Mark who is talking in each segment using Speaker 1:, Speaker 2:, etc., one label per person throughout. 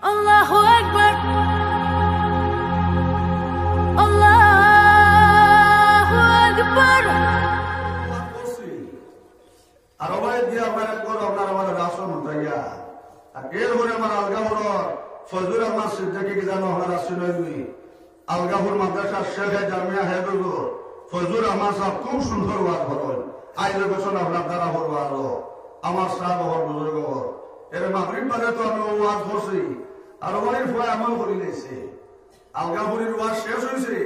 Speaker 1: Allahu Akbar, Allahu Akbar.
Speaker 2: আরবাই দিয়া মানে কোন আপনার আমাদের রাসন উঠাইয়া আর এর হরে আমার আলগাপুর ফজলুর রহমান সিদ্দিকী কি জানো আপনার রাসন হইনি আলগাপুর মাদ্রাসা শেখ জামিয়া হেদুল ফজলুর রহমান সাহেব খুব সুন্দর ওয়াজ করেন আইলে বছর আপনার দ্বারা করবো আরো আমার সাহেব হর বুজুর্গ হর এর মাগরিব বাদে তো আমি ওয়াজ করছি আর ওয়াইফ হয় আমল করে নিয়েছে আলগাপুরের ওয়াজ শেষ হয়েছে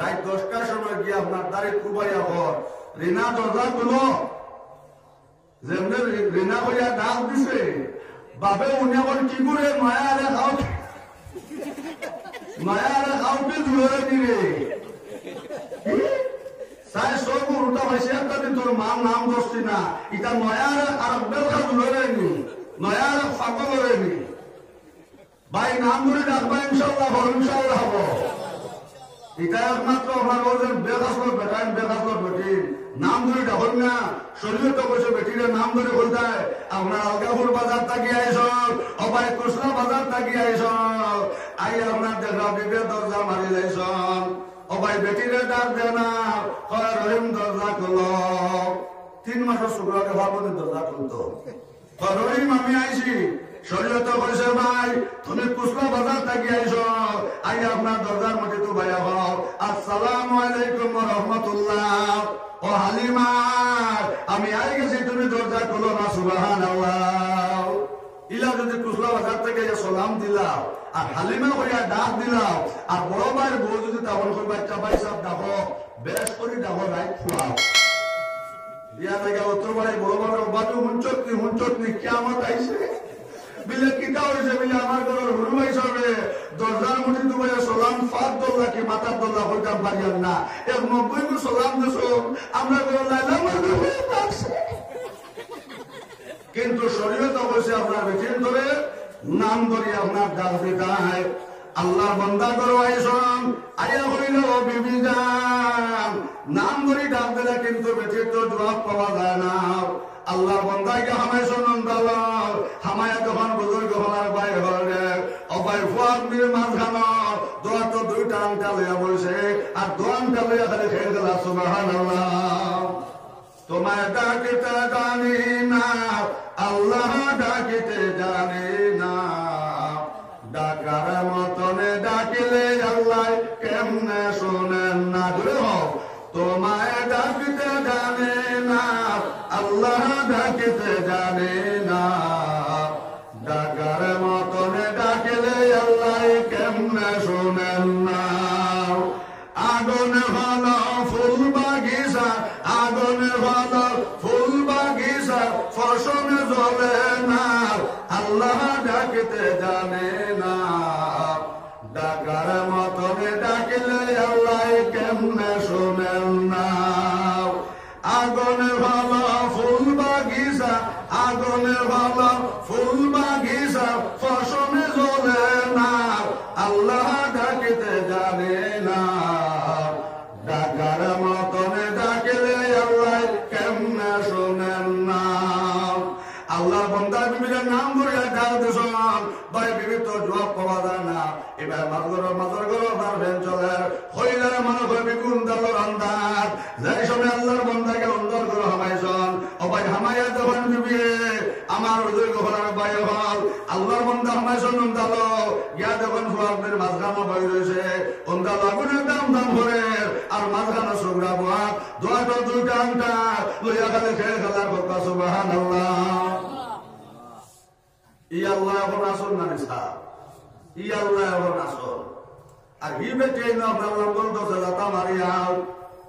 Speaker 2: রাত 10টার সময় গিয়ে আপনার দাঁড়িয়ে কুবাইয়া ঘর রিনা দরজা খুলো যেমনি রিনা কইয়া ডাক দিছে বাপে উনি এখন কি করে মায়ারে খাওতে দূরে দিবে সাই সব উল্টা হয়েছে একটা দিন তোর মার নাম ধরছি না এটা নয়ার আর বেলখা দূরে নি নয়ার ফাঁকল নি ভাই নাম ধরে ডাকবা ইনশাল্লাহ হবো এটা একমাত্র আপনার বলছেন বেকাসল বেটাইন বেকাসল বেটিন নাম ধরে ডাকল না শরীরে তো বসে বেটিরে নাম ধরে বলতায় আপনার আলগাপুর বাজার তাকি আইসল অবাই কৃষ্ণা বাজার তাকি আইসল আই আপনার দেখা বিবে দরজা মারি যাইছন অবাই বেটিরে ডাক দে না রহিম দরজা খুল 3 মাসের শুক্রকে ভাবনের দরজা খুলতো রহিম আমি আইছি শরীয়ত বলছে ভাই তুমি কুসলা বাজার থেকে আইসো আই আপনার দরজার মধ্যে তো ভাইয়া হও আসসালামু আলাইকুম ওয়া রাহমাতুল্লাহ ও হালিমা আমি আই গেছি তুমি দরজা খুলো না সুবহানাল্লাহ ইলা যদি কুসলা বাজার থেকে সালাম দিলাও আর হালিমা হইয়া ডাক দিলাও আর বড় ভাইয়ের বউ যদি তখন কই বাচ্চা ভাই সব ডাকো বেশ করে ডাকো রাইট খুয়াও বিয়া থেকে উত্তর বাড়ি বড় বড় বাবু হুঞ্চতনি কিয়ামত আইছে বিলে কিতা হয়েছে বিলে আমার ঘরের হুরু ভাই সবে দরজার মুঠি দুবাই সালাম ফাত দোল্লা কি মাতার দোল্লা হইতাম পারিয়াম না 90 গো সালাম দিছো আমরা ঘরে লাইলা মারবে কিন্তু শরীয়ত অবশ্যই আপনার বেঠিন ধরে নাম ধরে আপনার ডাক দিতায় আল্লাহ বান্দা করো আইসন আয়া হইল বিবি জান নাম ধরে ডাক দিলে কিন্তু বেঠির তো জবাব পাওয়া যায় না আল্লাহ বন্দাকে হামায় শোনন দালাল হামায় যখন বুজুর্গ হলার বাই হলে অবাই ফুয়াদ মির মাঝখানো দোয়া তো 2টা আংটা লইয়া বলছে আর 2 আংটা লইয়া খালি খেয়ে গেল সুবহানাল্লাহ তোমায় ডাকিতে জানি না আল্লাহ ডাকিতে জানি না ডাকার মতনে ডাকিলে আল্লাহ কেমনে শোনেন না ধরে হোক তোমায় ডাকিতে জানে না আল্লাহ ডাকিতে জানে না ডাকার মতনে ডাকিলে আল্লাহ কেমনে শোনেন না আগুন ভালো ফুল বাগিচা আগুন ভালো ফুল বাগিচা ফসলে জ্বলে না আল্লাহ ডাকিতে জানে না ডাকার মতনে ডাকিলে আল্লাহ কেমনে শোনেন না আগুন ভালো ফুল বাগিচা আগুন ভালো ফুল বাগিচা ফসলে জ্বলে না আল্লাহ ডাকিতে জানে না ডাকার মতনে ডাকিলে আল্লাহ কেমনে শোনেন না আল্লাহ বন্দা বিবির নাম ধরে ডাক দিছন ভাই বিবি তো জবাব পাওয়া যায় না এবার মাজার গরো মারবেন চলে হইলে মানুষ বিগুন দালোর আন্দাজ যাই সময় আল্লাহর বন্দাকে অন্তর করে হামাইছন ও ভাই হামাইয়া যখন বিবি আমার হুজুর গহরার ভাই হল আল্লাহর বন্দা হামাইছন অন্দালো গিয়া যখন ফুয়াদের মাঝখানো বই রয়েছে অন্দাল আগুনের দাম করে আর মাঝখানো সুগরা বুয়া দোয়া তো 2টা আংটা লইয়া খালি খেয়ে খেলার কথা সুবহানাল্লাহ ই আল্লাহ এখন আসল না নিসা ই আল্লাহ এখন আসল আর হি বেটে না আপনার লঙ্গল তো জাতা মারিয়াও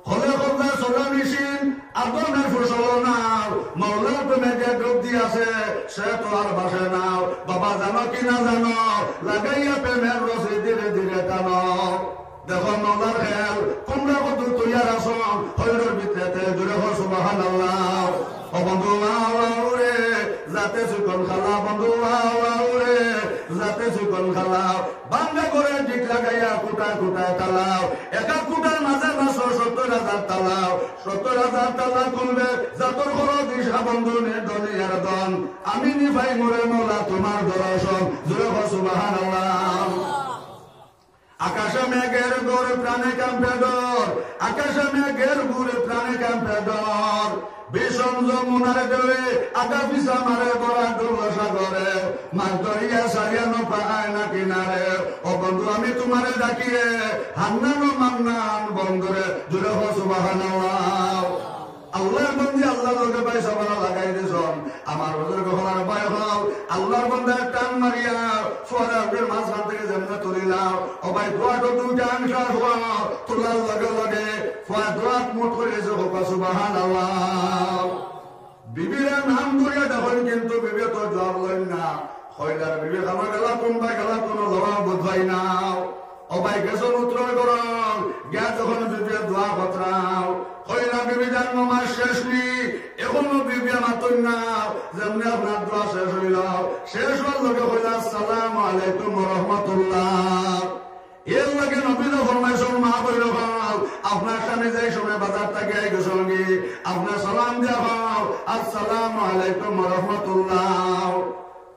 Speaker 2: হলে হলে সোনা মেশিন আদনের ফসল নাও মাওলার প্রেমে যে ডুব দিয়াছে সে তো আর বাসে নাও বাবা জানো কি না জানো লাগাইয়া প্রেমের রসি ধীরে ধীরে টানো দেখো মাওলার খেল তোমরা কত তৈয়ার আসো হইলের ভিতরে জুড়ে হো সুবহানাল্লাহ ও বন্ধু আওরে যাতে সুকন খালা বন্ধু আওরে যাতে সুকন খালা বাংলা করে ঠিক লাগাইয়া কুটা কুটা তালাও একা কুটার মাঝে মাসো 70,000 তালাও 70,000 তালা খুলবে যাতর ঘর দিশা বন্ধু নে দুনিয়ার দন আমি নিভাই মোরে মৌলা তোমার দর্শন জুড়ে সুবহানাল্লাহ। আকাশে মেঘের গড়ে প্রাণে কাঁপে ডর, আকাশে মেঘের গড়ে প্রাণে কাঁপে ডর, বিষম যমুনার ঢেউয়ে আগা পিছা মারে বড়া ডুবো সাগরে, মাছ ধরিয়া সারিয়ানো পায় না কিনারে। ও বন্ধু আমি তোমারে ডাকিয়ে হান্নান ও মান্নান বন্ধুরে জুড়ে হো সুবহানাল্লাহ। আল্লাহর বন্ধু আল্লাহ লোকে ভাই সবার লাগাই দিয়েছেন। আমার বুজুর্গ হলার ভয় হল আল্লাহর বন্ধার টান মারিয়া সোয়ারের মাঝখান থেকে যেমন তুলিলাম। ও ভাই দোয়াটো দুইটা আংশা তোলার লগে লগে দোয়াত মোট করেছে সুবহানাল্লাহ। বিবিরা নাম করিয়া দেখেন কিন্তু বিবে তো জবাব লইন না। হইলার বিবে আমার গেলা কোন ভাই গেলা কোনো জবাব বোঝাই না। ও ভাই গেছন উত্তর করন গ্যাস যখন বিবির দোয়া বতরাও হইলা বিবি জন্ম মাস শেষ নি এখনো বিবি আমার তো না যেমনি আপনার দোয়া শেষ হইল শেষ হওয়ার লোকে হইলা আসসালামু আলাইকুম ওয়া রাহমাতুল্লাহ। এর লাগে নবীরা ফরমাইছেন মা বইল হল আপনার সামনে যাই সময় বাজার থেকে গেছেন কি আপনার সালাম দেওয়া হল আসসালামু আলাইকুম ওয়া রাহমাতুল্লাহ।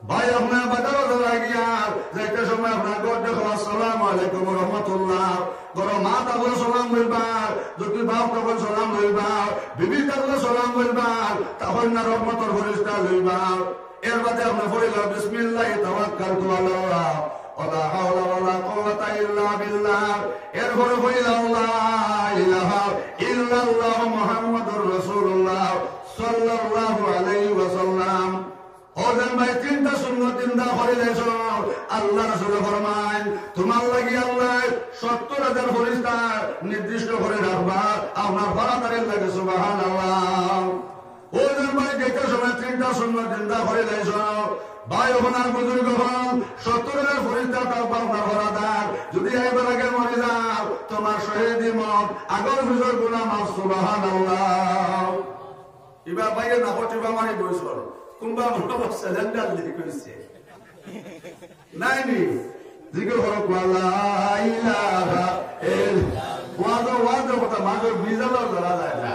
Speaker 2: ভাই আপনার বাজারও লাগিয়া যাইতে সময় আপনার ঘর দেখো আসসালামু আলাইকুম ওয়া রাহমাতুল্লাহ। গরো মা তখন সালাম লইবার, যদি বাপ তখন সালাম লইবার, বিবি তখন সালাম লইবার, তখন না রহমতের ফেরেশতা লইবার। এর বাদে আপনি পড়িল বিসমিল্লাহি তাওয়াক্কালতু আলাল্লাহ ওয়ালা হাওলা ওয়ালা কুওয়াতা ইল্লা বিল্লাহ। এরপরে পড়িল লা ইলাহা ইল্লাল্লাহ মুহাম্মাদুর রাসূলুল্লাহ সাল্লাল্লাহু আলাইহি ওয়াসাল্লাম। ওজন ভাই তিনটা সুন্নাত তিনটা করে দিয়েছো। আল্লাহ রাসূল ফরমায় তোমার লাগি আল্লাহ ৭০,০০০ ফেরেশতা নির্দিষ্ট করে রাখবা আপনার ফরাতারের লাগে সুবহানাল্লাহ। ওজন ভাই যেটা সময় তিনটা সুন্নাত তিনটা করে দিয়েছো ভাই ওনার বুজুর্গ হন ৭০,০০০ ফেরেশতা থাকবা আপনার ফরাতার। যদি একবার আগে মরে যাও তোমার শহীদি মত আগর বিজয় গুনাহ মাফ সুবহানাল্লাহ। এবার ভাইয়ের না হটিবা মানে বইছর কুম্বা মনে সিলিন্ডার লিক হইছে নাইনি জিকির হরক ওয়ালা ইলাহা ইল্লাল্লাহ। ওয়াদা কথা মাগর বিজালা ধরা যায় না।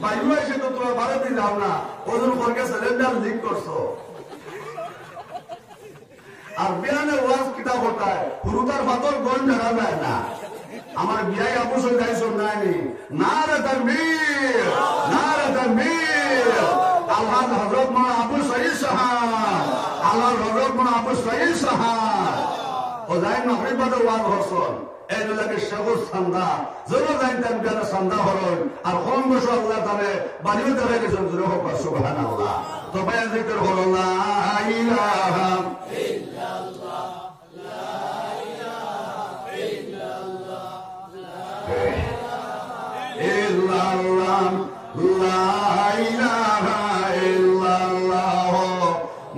Speaker 2: বাইরে এসে তো তোমরা ভারতে যাও না ওজন করকে সিলিন্ডার লিক করছো। আর বিয়ানে ওয়াজ কিতাব হতায় হুরুতার পাথর গন ধরা যায় না। আমার বিয়াই আপুস যাইছো নাইনি নারে তাকবীর নারে তাকবীর। আল্লাহ হযরত মাওলানা আবু সাঈদ সাহেব আল্লাহ হযরত মাওলানা আবু সাঈদ সাহেব ও যাই মাগরিব বাদে ওয়াজ করছেন। এই লাগে শেখুর সান্দা জরুর যাইতেন কেন সান্দা হরন আর কোন বসে আল্লাহ তারে বাড়িও ধরে গেছেন জোরে হোক সুবহানাল্লাহ। তো বায়ান জিকির হলো লা ইলাহা ইল্লাল্লাহ লা ইলাহা ইল্লাল্লাহ ইল্লাল্লাহ লা ইলাহা ইল্লাল্লাহ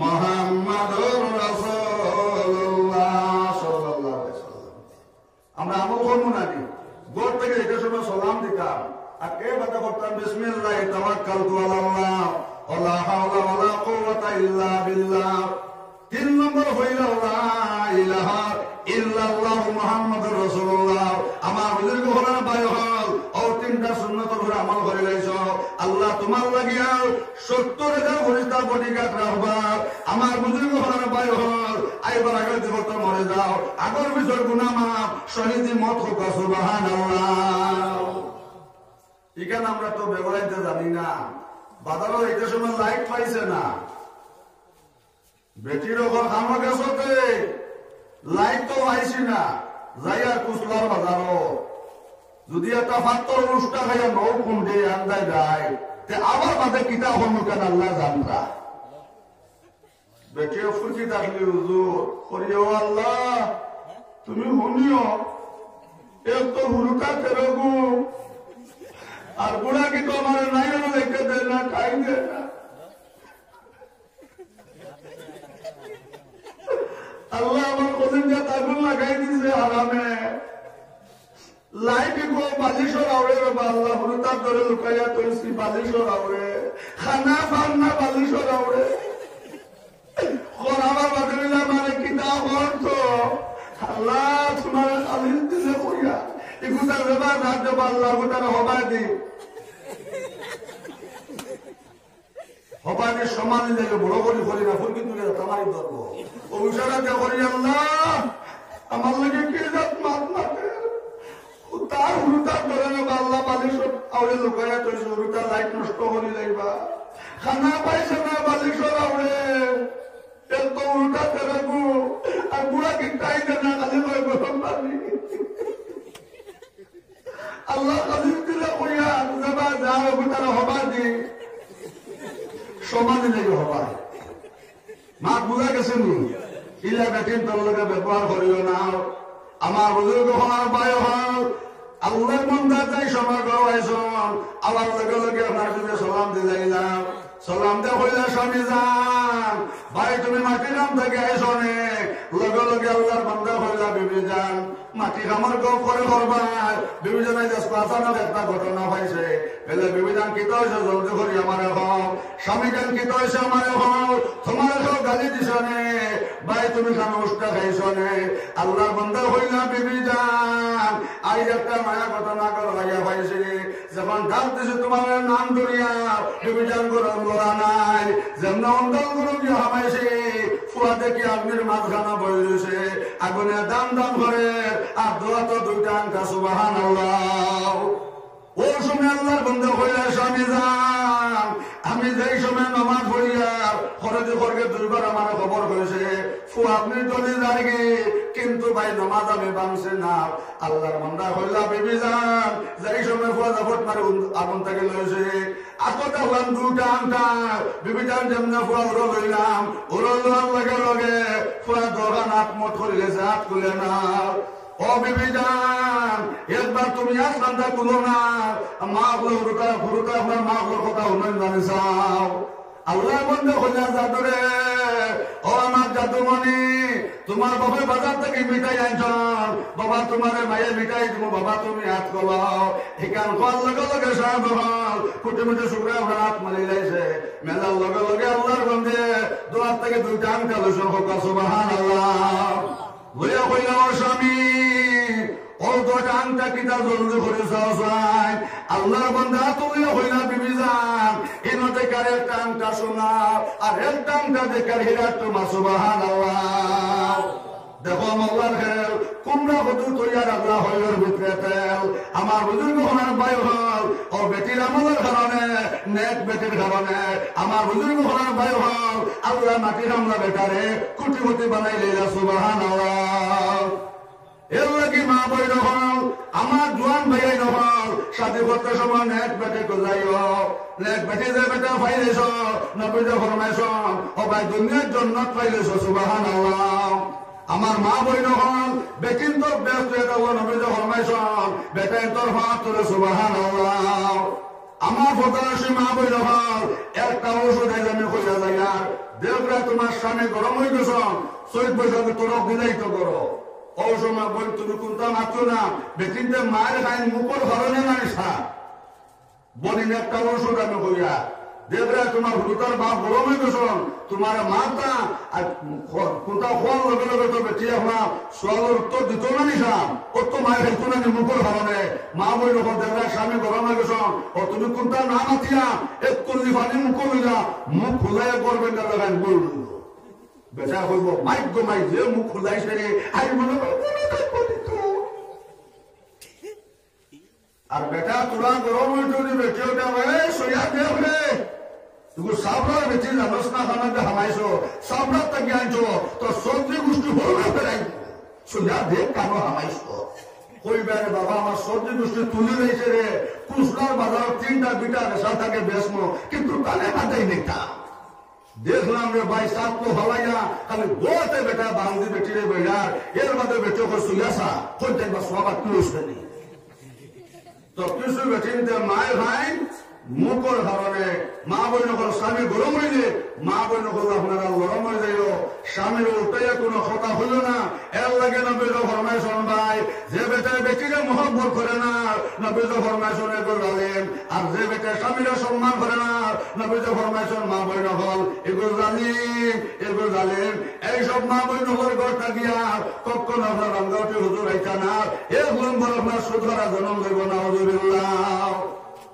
Speaker 2: মুহাম্মাদুর রাসূলুল্লাহ সাল্লাল্লাহু আলাইহি ওয়াসাল্লাম। আমরা আমল করব নাকি গোর থেকে এটা সময় সালাম দিতাম আর কে বাতা করতাম বিসমিল্লাহি তাওয়াক্কালতু আলাল্লাহ ওয়ালা হাওলা ওয়ালা কুওয়াতা ইল্লা বিল্লাহ। ৩ নম্বর হইল লা ইলাহা ইল্লাল্লাহ মুহাম্মাদুর রাসূলুল্লাহ। আমার বুজুর্গ হলার ভাই হল ও তিনটা সুন্নাতের উপরে আমল করে লাইছো। আল্লাহ তোমার লাগিয়া ৭০,০০০ ফেরেশতা বডিগার্ড রাখবা। আমার বুজুর্গ হলার ভাই হল আইবার আগে জীবত মরে যাও আগর বিচর গুনাহ মাফ শহীদি মত হোক সুবহানাল্লাহ। এখানে আমরা তো বেগলাইতে জানি না বাজারও এটা সময় লাইট পাইছে না বেটির ওপর আমার কাছে লাইট তো আইসি না যাই আর কুসলার বাজারও যদি একটা ফাত্তর রুষ্টা খাইয়া নৌ কুন্ডে আন্দায় যায় তে আবার বাদে কিতা হল কেন আল্লাহ জানরা বেটিও ফুরকি থাকলে হুজুর করিও আল্লাহ তুমি শুনিও এক তো হুরুকা তেরগু আর বুড়া কি তো আমার নাই দেখতে দেয় না খাই দেয় না। আল্লাহ আমার কদিনটা তাগুন লাগাই দিছে আরামে লাইট গো বালিশর আউরে বাবা আল্লাহ হুরুতার ধরে লুকাইয়া তৈছি বালিশর আউরে খানা ফান্না বালিশর আউরে আমার বাদরিলা মানে কিতাব অর্থ আল্লাহ তোমার খালিস দিলে কইয়া এগুতার ব্যাপার রাজ্য আল্লাহ গোটার হবাই দি হবানি সমান দিলে বড় করি না ফুল কিন্তু তামারি ধরবো অভিষেকে করি আল্লাহ আমার লাগে কে জাত মাত মাতে তার উল্টা ধরে নেবা আল্লাহ বালিশ আউলে লুকাইয়া তৈরি উল্টা লাইট নষ্ট করি যাইবা খানা পাইছে না বালিশ আউলে এত উল্টা ধরে আর বুড়া কি টাই না খালি গরম পানি আল্লাহ কালিম দিলে কইয়া যাবা যাও তারা হবা দি সমানে লেগে হবা মা বুঝা গেছে নি ইলা বেটিন তোর লগে ব্যবহার করিও না আমার বুজুর্গ হওয়ার বায়ু হল আল্লাহর মন্দা যাই সময় গড়াইছন আবার লগে লগে আপনার যদি সালাম দিয়ে যাইলাম সালাম দিয়ে হইলে স্বামী যান ভাই তুমি মাটি নাম থেকে আইস অনেক লগে লগে আল্লাহর মন্দা হইলা বিবি যান মাটি খামার গপ করে করবার বিবি জানাই যে আচানক একটা ঘটনা পাইছে এলে বিবি যান কি হয়েছে জলদি করি আমারে হও স্বামী যান কি হয়েছে আমারে হও তোমার সব গালি দিছ নে ভাই তুমি খানা উষ্টা খাইছ নে আল্লাহর মন্দা হইলা বিবি যান আই একটা মায়া ঘটনা করা লাগিয়া পাইছে যখন ডাক দিছে তোমার নাম ধরিয়া বিবি যান গরম করা নাই যেমন অন্দল গুরু গিয়ে হামাইছে ফুয়া দেখি আগ্নির মাঝখানা বইছে আগুনে দাম দাম করে আর দোয়া তো দুইটা আঙ্কা সুবহানাল্লাহ ও সময় আল্লাহর বন্ধ হইয়া স্বামী যান আমি যেই সময় নামাজ পড়িয়া খরচে খরকে দুইবার আমার খবর হয়েছে ফুয়া আপনি চলে যায় কিন্তু ভাই নামাজ আমি বাংছে না আল্লাহর বন্ধা হইলা বিবি যান যেই সময় ফুয়া জাফট মারে আগুন থেকে লইছে আতটা হলাম দুটা আঙ্কা বিবি যান যেমন ফুয়া উড়ো লইলাম উড়ো লোয়ার লগে লগে ফুয়া দোকান হাত মত করে গেছে হাত খুলে না ও বিবি যান একবার তুমি আসলামটা তুলো না মা গুলো গুরুটা আপনার মা গুলোর কথা উন্নয়ন জানি চাও আল্লাহ বন্ধ হইয়া জাদুরে ও আমার জাদুমণি তোমার বাবা বাজার থেকে মিঠাই আনছন বাবা তোমার মায়ে মিঠাই দিব বাবা তুমি হাত কলাও এখান কল লগে লগে সাহেব হল কুটি মুটি শুক্রে আপনার হাত মারি যাইছে মেলার লগে লগে আল্লাহর বন্ধে দোয়ার থেকে দুইটা আঙ্কা লইছেন হোক সুবহানাল্লাহ লইয়া কইলা ও স্বামী ও দুটা আংটা কিতা জলদি করে চাই আল্লাহর বান্দা তুলিয়া হইলা বিবি যান ইনতে কার একটা আংটা সোনা আর একটা আংটা দেখার হীরা তোমার সুবহানাল্লাহ দেখো আল্লাহর খেল কুমড়া কদু তৈয়ার আল্লাহ হইলের ভিতরে তেল আমার বুজুর্গ হনার বায়ু হল ও বেটির আমলের কারণে নেক বেটির কারণে আমার বুজুর্গ হনার বায়ু হল আল্লাহ মাটির আমরা বেটারে কুটি কুটি বানাই লইলা সুবহানাল্লাহ এর লাগি মা বই নহল আমার জোয়ান ভাইয়াই নহল সাথে করতে সময় নেক বেটে কোলাইও নেক বেটে যে বেটা পাইলেছ নবীজে ফরমাইছ ও ভাই দুনিয়ার জন্নত পাইলেছ সুবহানাল্লাহ আমার মা বই নহল বেটিন তোর ব্যস্ত এটা নবীজে ফরমাইছ বেটাই তোর হাত তোরে সুবহানাল্লাহ আমার ফতাশি মা বই নহল একটা ওষুধ আমি কইয়া যাই আর দেবরা তোমার স্বামী গরম হয়ে গেছ চৈত বৈশাখে তোর দিলাই তো করো ও সময় বল তুমি কোনটা মাত্র না বেটিনতে মায়ের খাইন মুখর ধরনে নাইসা বলিন একটা ওষুধ আমি কইয়া দেবরা তোমার ভূতার বাপ গরম হয়ে গেছ তোমার মাতা আর কোনটা খোয়ার লগে লগে তো বেটি আপনার সোয়ালের উত্তর দিত না নিসাম ও তো মায়ের হেলতো না মুখর ধরনে মা বই যখন দেবরা স্বামী গরম হয়ে গেছ ও তুমি কোনটা না মাতিয়া এক করলি পানি মুখর হইলা মুখ খুলাই করবেন না লাগান বলল বেটা হইব মাইক গো মাইক যে মুখ খুলাইছে রে আই মনে আর বেটা তোরা গরম হইতো বেটি ওটা সইয়া দেব রে তুই সাবরার বেটি জানোস না খানাতে হামাইছো সাবরার তাকে আনছো তো সবজি গোষ্ঠী হয়ে বেড়াই সইয়া দেব কেন হামাইছো কইবারে বাবা আমার সবজি গোষ্ঠী তুলে রয়েছে রে কুসলার বাজার তিনটা দুইটা রেশা থাকে বেসমো কিন্তু কানে কাটাই নেতা দেখলাম রে ভাই সাত তো হলাইয়া খালি গোতে বেটা বাংদি বেটি রে বইলার এর মধ্যে বেটো কো সুয়াসা কোনটা বা সবাত তুলছনি তো কিছু বেটিনতে মায়ের ভাই মুখর কারণে মা বই নকল স্বামী গরম হইলে মা বই নকল আপনারা গরম হয়ে যাইও স্বামীর উল্টাইয়া কোনো কথা হইল না এর লাগে নবীজ ফরমাইশন ভাই যে বেটা বেটিরে মহব্বত করে না নবীজ ফরমাইশন এগুলো জালেম আর যে বেটা স্বামীরা সম্মান করে না নবীজ ফরমাইশন মা বই নকল এগুলো জালেম এইসব মা বই নকল ঘর থাকিয়া কখন আপনার রঙ্গাউটি হুজুর আইতা না এ গুণ বড় আপনার সুধরা জন্ম দেব না হুজুরিল্লাহ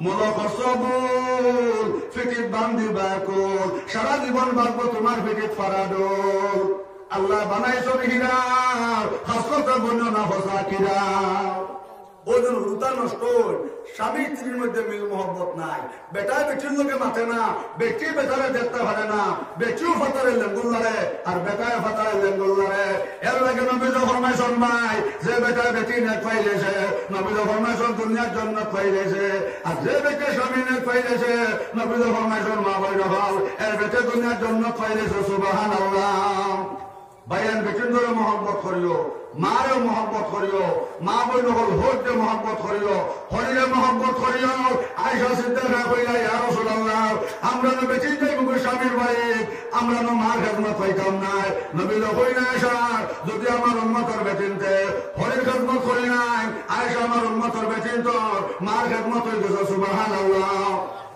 Speaker 2: মলক সবুল ফিকির বান্দিবা কোল সারা জীবন বাঁচবো তোমার ফিকির ফারাডোল আল্লাহ বানাইছো হীরা হাসরত বর্ণনা হসা কিরা ওই জন্য রুতা নষ্ট স্বামী স্ত্রীর মধ্যে মিল মহব্বত নাই বেটা বেটির লোকে মাথে না বেটি বেটারে দেখতে পারে না বেটিও ফাতারে লেঙ্গুল্লারে আর বেটায় ফাতারে লেঙ্গুল্লারে এর লাগে নবী ফরমাইশন ভাই যে বেটা বেটি নেট পাইলেছে নবী ফরমাইশন দুনিয়ার জন্য পাইলেছে আর যে বেটা স্বামী নেট পাইলেছে নবী ফরমাইশন মা বই রহল এর বেটা দুনিয়ার জন্য পাইলেছে সুবহানাল্লাহ ভাইয়ান বেটির ধরে মহব্বত করিও মারে মহব্বত করিও মা বই নকল হোটে মহব্বত করিও হরিরে মহব্বত করিও আয়েশা সিদ্দিকা কইলা ইয়া রাসূলুল্লাহ আমরা তো বেঁচে যাইব স্বামীর বাড়ি আমরা তো মার খেদমত পাইতাম না নবী কইলা আয়েশা যদি আমার উম্মতের বেটিনতে হরির খেদমত করি নাই আয়েশা আমার উম্মতের বেটিন তো মার খেদমত হয়ে গেছে সুবহানাল্লাহ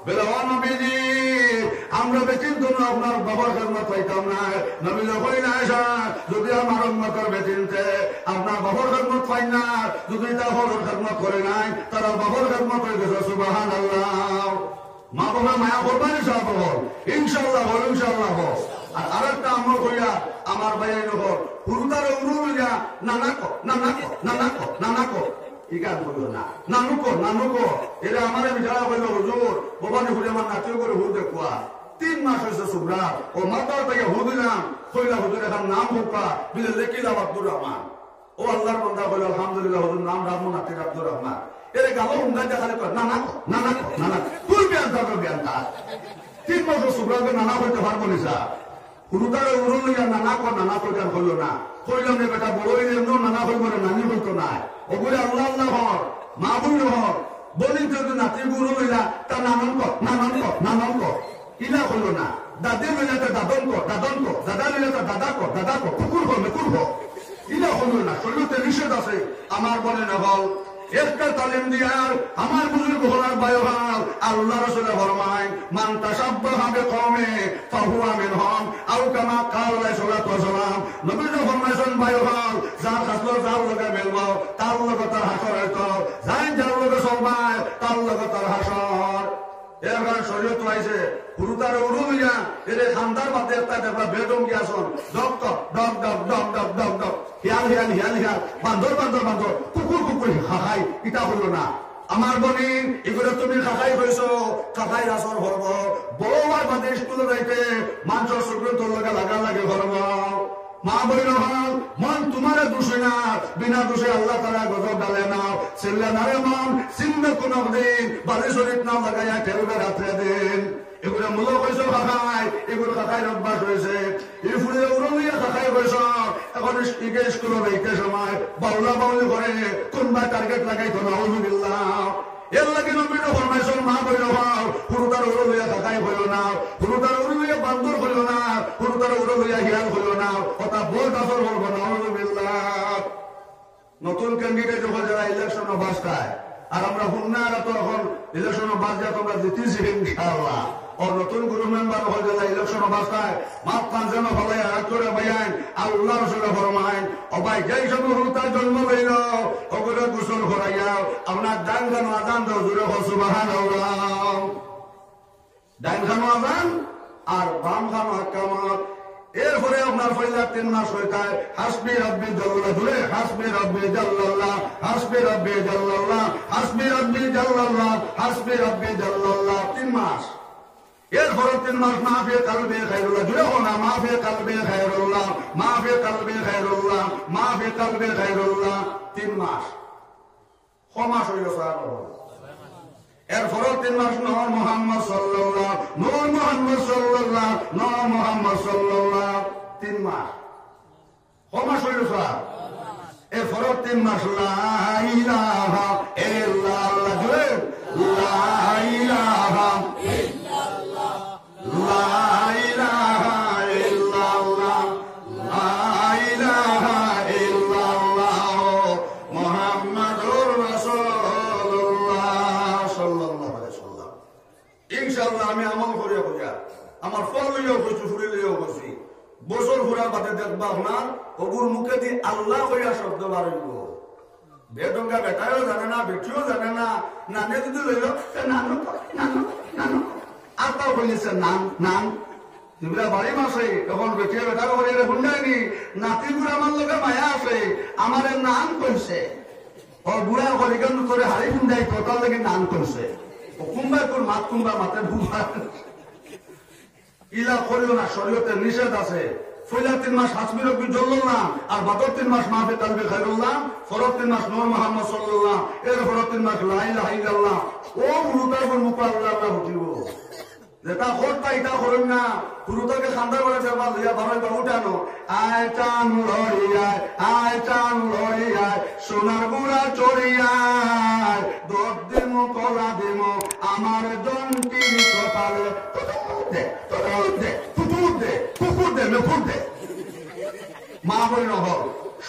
Speaker 2: বেলাওয়া নবীজি আমরা বেটিন তো আপনার বাবার খেদমত পাইতাম না নবী কইলা আয়েশা যদি আমার উম্মতের বেটিনতে আপনার বাবার খেদমত পাই না যদি তা হরির খেদমত করে নাই তারা বাবার খেদমত হয়ে গেছে সুবহানাল্লাহ মা বাবা মায়া করবেন ইনশাআল্লাহ বল ইনশাআল্লাহ বল আর আরেকটা আমল কইয়া আমার ভাই নগর হুরুদারে উরুলিয়া নানাকো নানাকো নানাকো নানাকো ইগান বললো না নানুকো এরা আমার বিচারা বললো হুজুর ভবানী হুজুর আমার নাতিও করে হুজুর দেখুয়া 3 মাস হয়েছে সুবরা ও মাতার থেকে হুজুর দিলাম কইলা হুজুর এখন নাম হোকা বিলে লেখিলাম আব্দুর রহমান ও আল্লাহর বান্দা বলে আলহামদুলিল্লাহ হুজুর নাম রাখবো নাতির আব্দুর রহমান এরে গালো হুঙ্গা দেখালে নানাকো তুই বিয়ান্তা 3 মাস সুবরাকে নানা বলতে পারবো নিসা হুরুদারে উরুলিয়া নানা কইতাম হইল না কইলাম রে বেটা বড় হইলে নানা হইব না নানি হইতো না ওগুলো আল্লাহ আল্লাহ হর মাহবুব হর বলি যদি নাতি গুরু হইলা তা নানন ইলা হইল না দাদি হইলে তা দাদন কো দাদা হইলে তা দাদা কো কুকুর হো ইলা হইল না শরীরতে নিষেধ আছে আমার বলে না বল একটা তালিম দিয়ার আমার বুজুর্গ হলার বায়ুহাল আল্লাহ রাসূলে ফরমায় মান তাশাব্বাহা বিকওমে ফাহুয়া মিনহুম আও কামা ক্বালা রাসূলুল্লাহ সাল্লাল্লাহু নবী ফরমাইছেন বায়ুহাল যার খাসলো যার লগে মিলব তার লগে তার হাসর হইতো যার লগে সবাই তার লগে তার হাসর এবার শরীয়ত আইছে পুরুতার উরুলিয়া এরে খান্দার মাঝে একটা দেখবা বেদম কি আসন ডক হিয়াল বান্দর কুকুর খাই ইটা হলো না আমার বনি এগুলো তুমি খাই হয়েছো খাই আসর হরব বউ আর বাদে স্কুলে যাইতে মাংস শুক্র তোর লগে লাগে হরব মা বই নহল মন তোমারে দোষী না বিনা দোষে আল্লাহ তারা গজব ডালে না ছেলে নারে মন চিন্তা কোন দিন বালি শরীফ না লাগাইয়া খেলবে রাত্রে দিন এগুলো মূল হয়েছে খাখাই এগুলো খাখাই অভ্যাস হয়েছে এই ফুলে উড়িয়ে খাখাই হয়েছ এখন স্কুলে যাইতে সময় বাউলি করে কোনবা টার্গেট লাগাইতো না আলহামদুলিল্লাহ এর লাগে নবীর ফরমাইছেন মা বই নহল পুরুতার উড়িয়ে খাখাই হইল না পুরুতার উড়িয়ে বান্দর হইল না পুরুতার উড়িয়ে হিয়াল হইল না কথা বহুত আসর হইব না আলহামদুলিল্লাহ নতুন ক্যান্ডিডেট যখন যারা ইলেকশন বাস্তায় আর আমরা হুন্নারা তো এখন ইলেকশন বাস্তা তোমরা জিতেছি ইনশাআল্লাহ और नतून गुरु मेंबर हो जाता इलेक्शन अवस्था है माफ पांचजन फले हाथ করে বয়ান আল্লাহ রাসূল ফরমায়েন ও ভাই যেই সব হুরুতা জন্ম লইল ওগুলো গোসল করাইয়া আপনার ডান গান আযান দাও জোরে সুবহানাল্লাহ ডান গান আযান আর বাম গান আকামত এরপরে আপনার ফয়লা 3 মাস হইতা হাসবি রাব্বি জাল্লাল্লাহ জোরে হাসবি রাব্বি জাল্লাল্লাহ হাসবি রাব্বি জাল্লাল্লাহ হাসবি রাব্বি জাল্লাল্লাহ হাসবি রাব্বি জাল্লাল্লাহ 3 মাস এরপর 3 মাস মাফি কলবে খায়রুল্লাহ জুড়ে হোনা মাফি কলবে খায়রুল্লাহ মাফি কলবে খায়রুল্লাহ মাফি কলবে খায়রুল্লাহ 3 মাস মাস হইল স্যার এরপর 3 মাস নূর মুহাম্মদ সাল্লাল্লাহ 3 মাস মাস হইল স্যার এরপর 3 মাস লা ইলাহা ইল্লাল্লাহ জুড়ে লা ইলাহা আমি আমল করিয়া করিয়া আমার ফল লইয়াও করছি ফুরি লইয়াও করছি বছর ঘুরার বাদে দেখবা আপনার ওগুর মুখে দিয়ে আল্লাহ কইয়া শব্দ বাড়িব বেডঙ্গা বেটাও জানে না, বেটিও জানে না, নানে যদি লইল নানু নানু নানু আর তাও বলেছে নান নান তিবরা বাড়ি মাসে তখন বেটিয়ে বেটা করে শুনায়নি নাতি গুড়া আমার লোকে মায়া আছে আমার নান কইছে ও বুড়া করে কেন তোরে হাড়ি ফুন্ডাই তোর লাগে নান কইছে ও কুম্বাই তোর মাত কুম্বা মাতে ভুবা ইলা করিও না, শরীয়তে নিষেধ আছে। ফইলা 3 মাস হাসমি রব্বি জ্বললাম আর বাদর 3 মাস মাহফিল তালবে খাইরুল্লাহ, ফরজ 3 মাস নূর মুহাম্মদ সাল্লাল্লাহ, এর ফরজ 3 মাস লা ইলাহা ইল্লাল্লাহ। ও মুরুতার উপর মুখ আল্লাহ উঠিব যেটা করতা এটা করুন না, পুরুতাকে খান্দা করে যাবা লইয়া বাবাইবা উঠানো আয় চান লড়িয়ায় আয় চান লড়িয়ায় সোনার গুড়া চড়িয়ায় দর দিমো কলা দিমো আমার জন্টির কপালে মা বলি নহল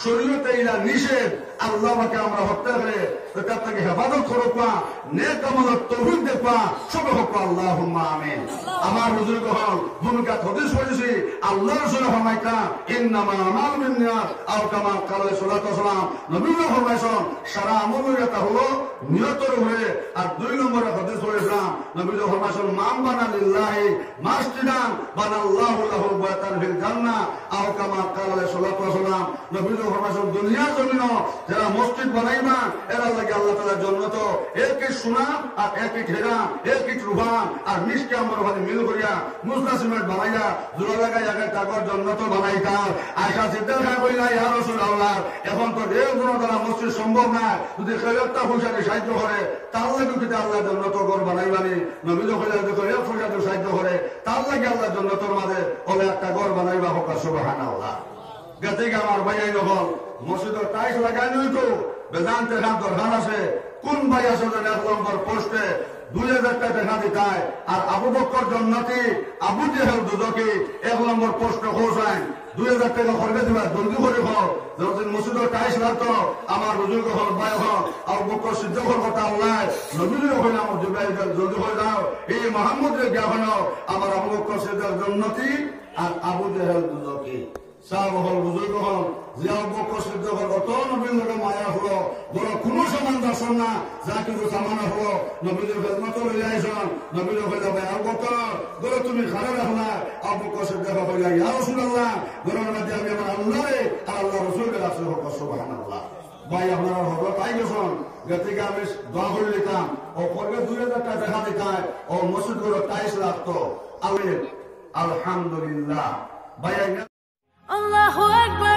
Speaker 2: শরীয়তে ইলা নিষেধ। আল্লাহকে আমরা হত্যা করে তার থেকে হেফাজত করবা, নেক আমলের তৌফিক দেখবা, সবে হোক আল্লাহুম্মা আমিন। আমার বুজুর্গ হল ভূমিকা হদিস পড়েছি আল্লাহ রাসূল ফরমাইতা ইন্নামা আমালু বিন্নিয়াত আও কামা ক্বালা সাল্লাল্লাহু আলাইহি ওয়াসাল্লাম। নবী ফরমাইছেন সারা আমলের এটা হলো নিয়তের উপরে। আর 2 নম্বরে হদিস পড়েছিলাম নবী ফরমাইছেন মান বানা লিল্লাহি মাসজিদান বানাল্লাহু লাহু বাইতান ফিল জান্নাহ আও কামা ক্বালা সাল্লাল্লাহু আলাইহি ওয়াসাল্লাম। নবী ফরমাইছেন দুনিয়া জমিন যারা মসজিদ বানাইবা এরা লাগে আল্লাহ তাআলা জান্নাত একই সোনা আর একই ঠেরা একই রূপান আর মিষ্টি আমর ভাবে মিল করিয়া মুসলা সিমেন্ট বানাইয়া জোড়া লাগাই আগে টাকার জান্নাত বানাইতা। আয়েশা সিদ্দিকা কইলা ইয়া রাসূলুল্লাহ এখন তো দেড় গুণ দ্বারা মসজিদ সম্ভব না, যদি খেলাটা পয়সাকে সাহায্য করে তার লাগে কিন্তু আল্লাহ জান্নাত ঘর বানাইবানি। নবী কইলা দেখো এর পয়সাকে সাহায্য করে তার লাগে আল্লাহ জান্নাতের মাঝে ওলে একটা ঘর বানাইবা হোক সুবহানাল্লাহ। গেছে আমার ভাইয়াই যখন মসজিদের টাইলস লাগাই নইতো বেদান্তের হাত দরকার আছে কোন ভাই আছে 1 নম্বর পোস্টে 2000 টাকা দেখা দিতায় আর আবু বকর জান্নাতি আবু জেহেল দুজকি 1 নম্বর পোস্টে পৌঁছায় 2000 টাকা খরচ দিবা জলদি করে খাও। যখন মসজিদের টাইলস লাগতো আমার বুজুর্গ হল ভাই হল আবু বকর সিদ্দিকের কথা আল্লাহ নবীর হইল আমার জুবাই জলদি হয়ে যাও এই মোহাম্মদের জ্ঞাপন আমার আবু বকর সিদ্দিক জান্নাতি আর আবু জেহেল দুজকি সাহাবা হল বুজুর্গ হল জিয়া বকর সিদ্দিক হল অত নবীর লোকের মায়া হলো বড় কোনো সমান দর্শন না যা কিছু সামানা হলো নবীর খেদমত লইয়া আইসন নবীর হইলা ভাই আবু বকর বড় তুমি খারাপ রাখলা আবু বকর সিদ্দিক হইলা ইয়া রাসূলুল্লাহ বড় মধ্যে আমি আমার আল্লাহ আর আল্লাহ রাসূলকে রাসূল হোক সুবহানাল্লাহ। ভাই আপনারা হলো তাই গেছেন গতিকে আমি দোয়া করে দিতাম ও পরে 2000 টাকা দেখা দিতাম ও মসজিদ গুলো টাইলস লাগতো আলহামদুলিল্লাহ ভাই
Speaker 1: Allahu Akbar.